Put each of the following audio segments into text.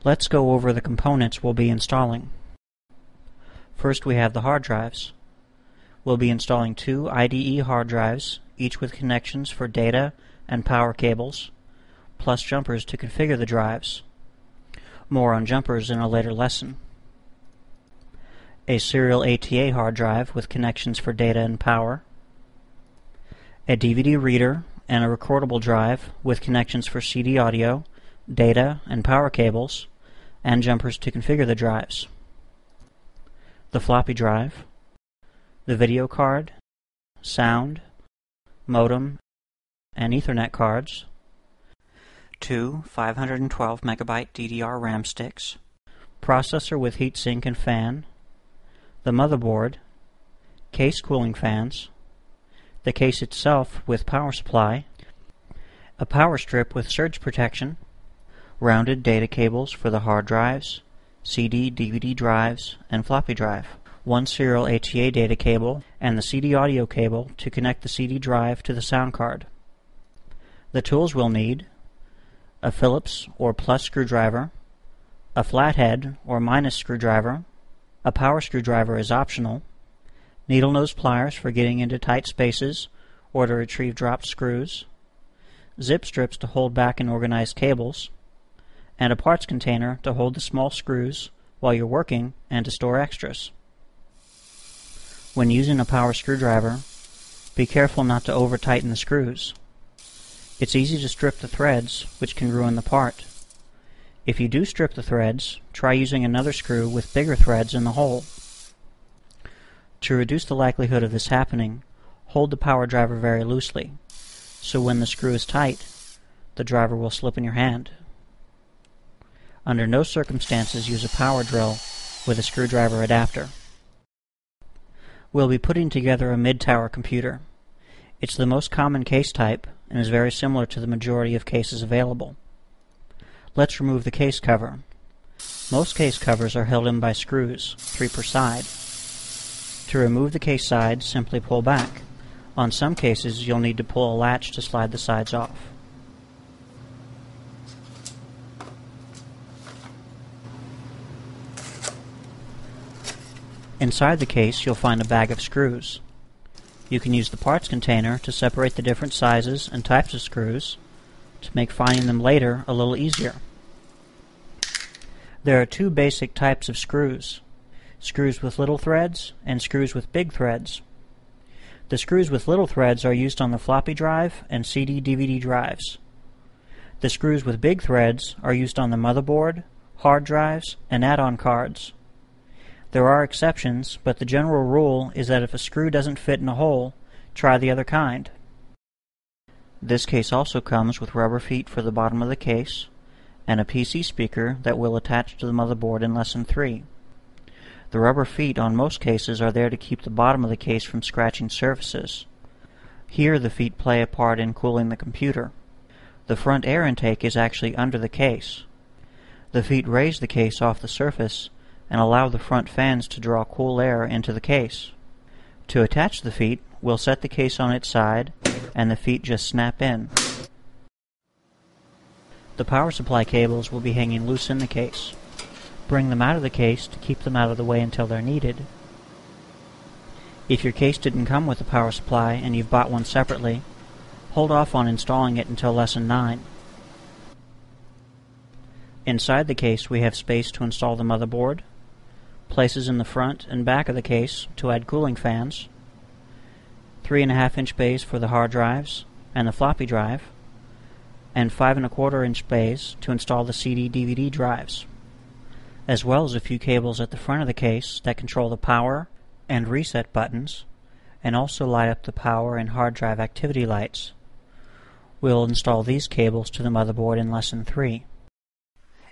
Let's go over the components we'll be installing. First we have the hard drives. We'll be installing 2 IDE hard drives, each with connections for data and power cables, plus jumpers to configure the drives. More on jumpers in a later lesson. A serial ATA hard drive with connections for data and power. A DVD reader and a recordable drive with connections for CD audio, data and power cables, and jumpers to configure the drives. The floppy drive, the video card, sound, modem, and Ethernet cards, 2 512 MB DDR RAM sticks, processor with heatsink and fan, the motherboard, case cooling fans, the case itself with power supply, a power strip with surge protection, rounded data cables for the hard drives, CD, DVD drives, and floppy drive, 1 serial ATA data cable, and the CD audio cable to connect the CD drive to the sound card. The tools we'll need: a Phillips or plus screwdriver, a flathead or minus screwdriver, a power screwdriver is optional, needle nose pliers for getting into tight spaces or to retrieve dropped screws, zip strips to hold back and organize cables, and a parts container to hold the small screws while you're working and to store extras. When using a power screwdriver, be careful not to over-tighten the screws. It's easy to strip the threads, which can ruin the part. If you do strip the threads, try using another screw with bigger threads in the hole. To reduce the likelihood of this happening, hold the power driver very loosely, so when the screw is tight, the driver will slip in your hand. Under no circumstances use a power drill with a screwdriver adapter. We'll be putting together a mid-tower computer. It's the most common case type and is very similar to the majority of cases available. Let's remove the case cover. Most case covers are held in by screws, 3 per side. To remove the case sides, simply pull back. On some cases, you'll need to pull a latch to slide the sides off. Inside the case, you'll find a bag of screws. You can use the parts container to separate the different sizes and types of screws to make finding them later a little easier. There are 2 basic types of screws: screws with little threads and screws with big threads. The screws with little threads are used on the floppy drive and CD/DVD drives. The screws with big threads are used on the motherboard, hard drives, and add-on cards. There are exceptions, but the general rule is that if a screw doesn't fit in a hole, try the other kind. This case also comes with rubber feet for the bottom of the case and a PC speaker that will attach to the motherboard in Lesson 3. The rubber feet on most cases are there to keep the bottom of the case from scratching surfaces. Here the feet play a part in cooling the computer. The front air intake is actually under the case. The feet raise the case off the surface and allow the front fans to draw cool air into the case. To attach the feet, we'll set the case on its side and the feet just snap in. The power supply cables will be hanging loose in the case. Bring them out of the case to keep them out of the way until they're needed. If your case didn't come with a power supply and you've bought one separately, hold off on installing it until Lesson 9. Inside the case we have space to install the motherboard, places in the front and back of the case to add cooling fans, 3.5-inch bays for the hard drives and the floppy drive, and 5.25-inch bays to install the CD/DVD drives, as well as a few cables at the front of the case that control the power and reset buttons and also light up the power and hard drive activity lights. We'll install these cables to the motherboard in Lesson 3.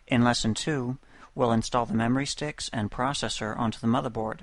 In Lesson 2, we'll install the memory sticks and processor onto the motherboard.